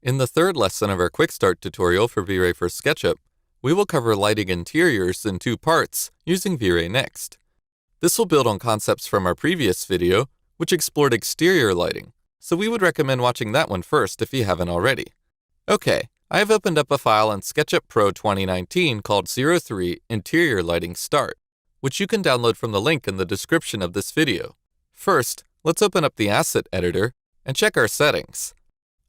In the third lesson of our Quick Start tutorial for V-Ray for SketchUp, we will cover lighting interiors in two parts using V-Ray Next. This will build on concepts from our previous video, which explored exterior lighting, so we would recommend watching that one first if you haven't already. Okay, I have opened up a file in SketchUp Pro 2019 called 03 Interior Lighting Start, which you can download from the link in the description of this video. First, let's open up the asset editor and check our settings.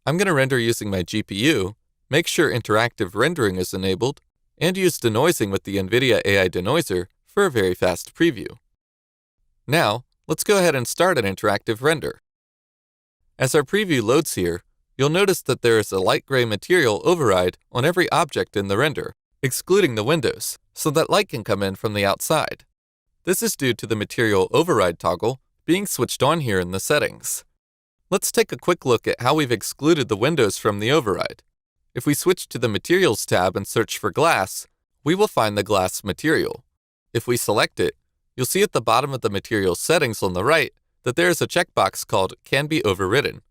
I'm going to render using my GPU, make sure interactive rendering is enabled, and use denoising with the NVIDIA AI Denoiser for a very fast preview. Now, let's go ahead and start an interactive render. As our preview loads here, you'll notice that there is a light gray material override on every object in the render, excluding the windows, so that light can come in from the outside. This is due to the material override toggle being switched on here in the settings. Let's take a quick look at how we've excluded the windows from the override. If we switch to the Materials tab and search for glass, we will find the glass material. If we select it, you'll see at the bottom of the material settings on the right that there is a checkbox called Can Be Overridden.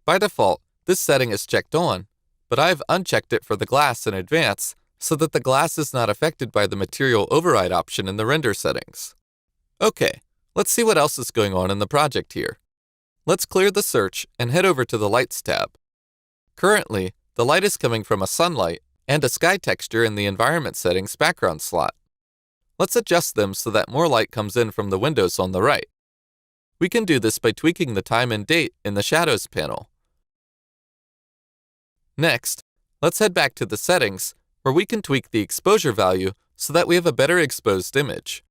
By default, this setting is checked on, but I've unchecked it for the glass in advance so that the glass is not affected by the material override option in the render settings. Okay, let's see what else is going on in the project here. Let's clear the search and head over to the Lights tab. Currently, the light is coming from a sunlight and a sky texture in the Environment Settings background slot. Let's adjust them so that more light comes in from the windows on the right. We can do this by tweaking the time and date in the Shadows panel. Next, let's head back to the settings, where we can tweak the exposure value so that we have a better exposed image.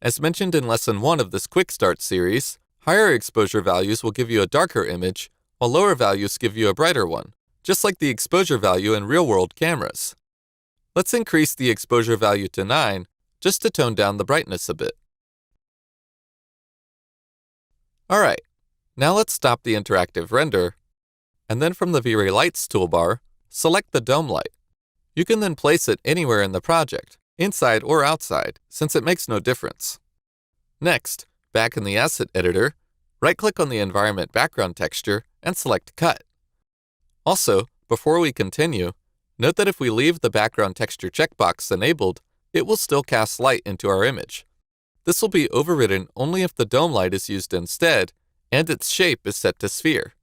As mentioned in Lesson 1 of this Quick Start series, higher exposure values will give you a darker image, while lower values give you a brighter one, just like the exposure value in real-world cameras. Let's increase the exposure value to 9, just to tone down the brightness a bit. Alright, now let's stop the interactive render, and then from the V-Ray Lights toolbar, select the dome light. You can then place it anywhere in the project, inside or outside, since it makes no difference. Next, back in the Asset Editor, right-click on the environment background texture and select Cut. Also, before we continue, note that if we leave the background texture checkbox enabled, it will still cast light into our image. This will be overridden only if the dome light is used instead and its shape is set to sphere.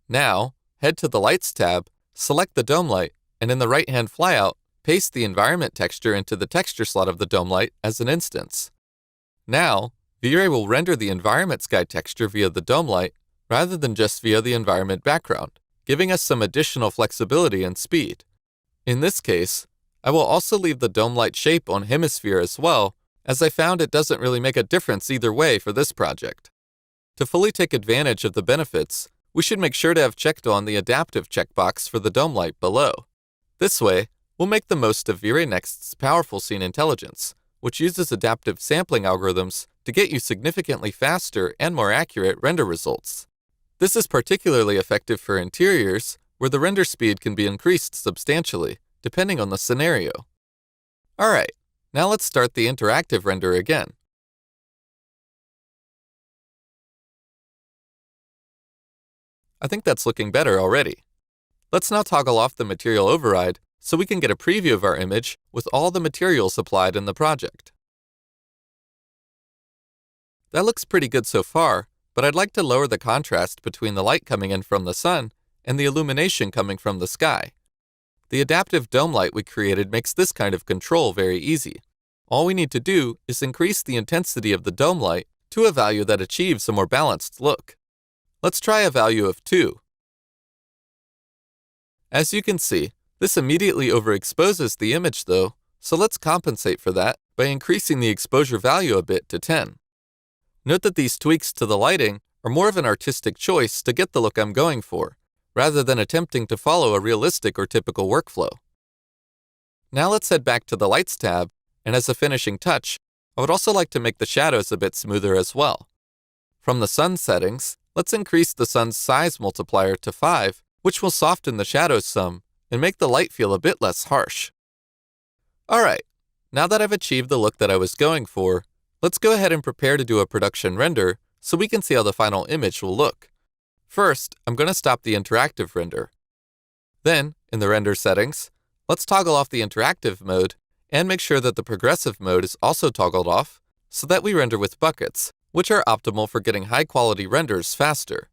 Now, head to the Lights tab, select the dome light, and in the right-hand flyout, paste the environment texture into the texture slot of the dome light as an instance. Now, V-Ray will render the environment sky texture via the dome light rather than just via the environment background, giving us some additional flexibility and speed. In this case, I will also leave the dome light shape on hemisphere as well, as I found it doesn't really make a difference either way for this project. To fully take advantage of the benefits, we should make sure to have checked on the adaptive checkbox for the dome light below. This way, we'll make the most of V-Ray Next's powerful scene intelligence, which uses adaptive sampling algorithms to get you significantly faster and more accurate render results. This is particularly effective for interiors, where the render speed can be increased substantially, depending on the scenario. Alright, now let's start the interactive render again. I think that's looking better already. Let's now toggle off the material override so we can get a preview of our image with all the materials applied in the project. That looks pretty good so far, but I'd like to lower the contrast between the light coming in from the sun and the illumination coming from the sky. The adaptive dome light we created makes this kind of control very easy. All we need to do is increase the intensity of the dome light to a value that achieves a more balanced look. Let's try a value of 2. As you can see, this immediately overexposes the image though, so let's compensate for that by increasing the exposure value a bit to 10. Note that these tweaks to the lighting are more of an artistic choice to get the look I'm going for, rather than attempting to follow a realistic or typical workflow. Now let's head back to the Lights tab, and as a finishing touch, I would also like to make the shadows a bit smoother as well. From the sun settings, let's increase the sun's size multiplier to 5, which will soften the shadows some and make the light feel a bit less harsh. Alright, now that I've achieved the look that I was going for, let's go ahead and prepare to do a production render so we can see how the final image will look. First, I'm going to stop the interactive render. Then, in the render settings, let's toggle off the interactive mode and make sure that the progressive mode is also toggled off so that we render with buckets, which are optimal for getting high-quality renders faster.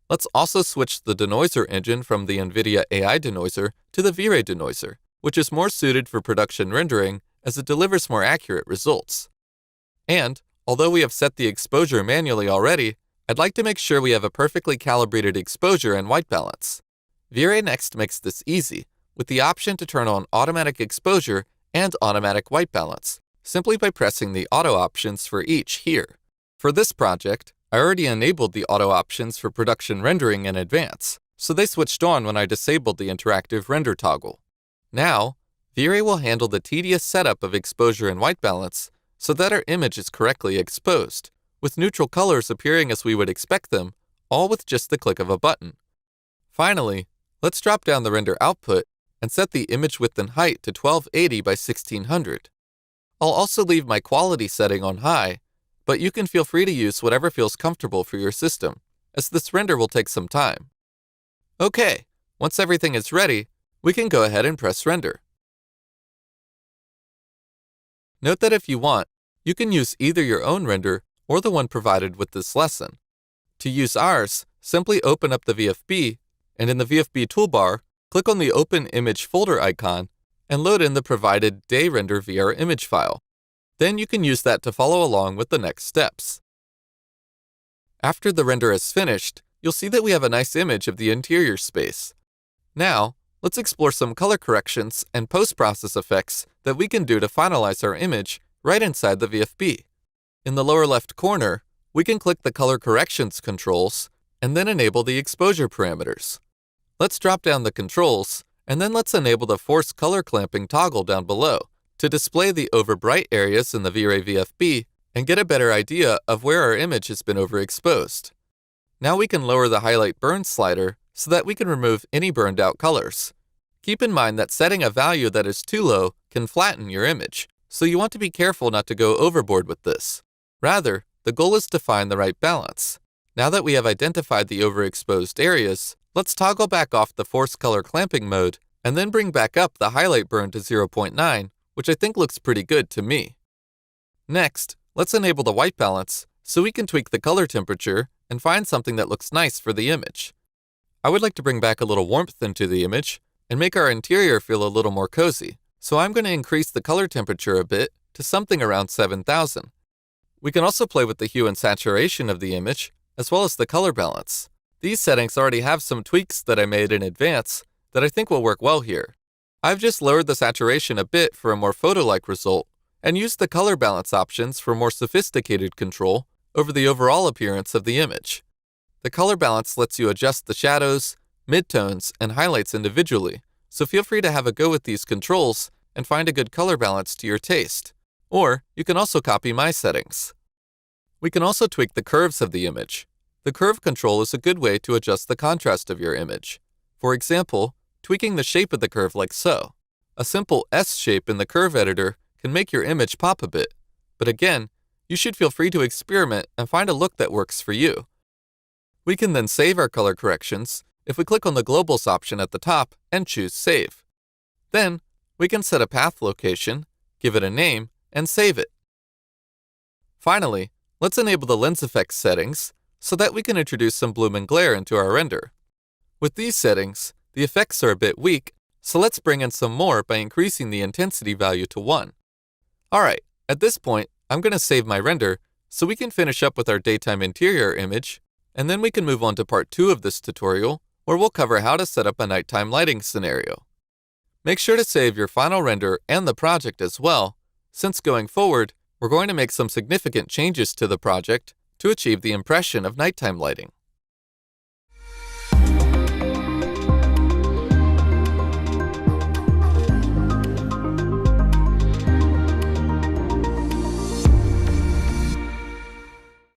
Let's also switch the denoiser engine from the NVIDIA AI denoiser to the V-Ray denoiser, which is more suited for production rendering as it delivers more accurate results. And, although we have set the exposure manually already, I'd like to make sure we have a perfectly calibrated exposure and white balance. V-Ray Next makes this easy, with the option to turn on automatic exposure and automatic white balance, simply by pressing the auto options for each here. For this project, I already enabled the auto options for production rendering in advance, so they switched on when I disabled the interactive render toggle. Now, V-Ray will handle the tedious setup of exposure and white balance so that our image is correctly exposed, with neutral colors appearing as we would expect them, all with just the click of a button. Finally, let's drop down the render output and set the image width and height to 1280 by 1600. I'll also leave my quality setting on high, but you can feel free to use whatever feels comfortable for your system, as this render will take some time. Okay, once everything is ready, we can go ahead and press render. Note that if you want, you can use either your own render or the one provided with this lesson. To use ours, simply open up the VFB, and in the VFB toolbar, click on the Open Image folder icon and load in the provided DayRender VR image file. Then you can use that to follow along with the next steps. After the render is finished, you'll see that we have a nice image of the interior space. Now, let's explore some color corrections and post-process effects that we can do to finalize our image right inside the VFB. In the lower left corner, we can click the Color Corrections controls and then enable the exposure parameters. Let's drop down the controls, and then let's enable the Force Color Clamping toggle down below to display the overbright areas in the V-Ray VFB and get a better idea of where our image has been overexposed. Now we can lower the Highlight Burn slider so that we can remove any burned out colors. Keep in mind that setting a value that is too low can flatten your image, so you want to be careful not to go overboard with this. Rather, the goal is to find the right balance. Now that we have identified the overexposed areas, let's toggle back off the Force Color Clamping mode and then bring back up the Highlight Burn to 0.9, which I think looks pretty good to me. Next, let's enable the white balance so we can tweak the color temperature and find something that looks nice for the image. I would like to bring back a little warmth into the image and make our interior feel a little more cozy, so I'm going to increase the color temperature a bit to something around 7000. We can also play with the hue and saturation of the image, as well as the color balance. These settings already have some tweaks that I made in advance that I think will work well here. I've just lowered the saturation a bit for a more photo-like result, and used the color balance options for more sophisticated control over the overall appearance of the image. The color balance lets you adjust the shadows, midtones, and highlights individually, so feel free to have a go with these controls and find a good color balance to your taste. Or you can also copy my settings. We can also tweak the curves of the image. The curve control is a good way to adjust the contrast of your image. For example, tweaking the shape of the curve like so. A simple S shape in the curve editor can make your image pop a bit, but again, you should feel free to experiment and find a look that works for you. We can then save our color corrections if we click on the Globals option at the top and choose Save. Then, we can set a path location, give it a name, and save it. Finally, let's enable the lens effects settings so that we can introduce some bloom and glare into our render. With these settings, the effects are a bit weak, so let's bring in some more by increasing the intensity value to 1. Alright, at this point, I'm going to save my render so we can finish up with our daytime interior image, and then we can move on to part 2 of this tutorial, where we'll cover how to set up a nighttime lighting scenario. Make sure to save your final render and the project as well, since going forward, we're going to make some significant changes to the project to achieve the impression of nighttime lighting.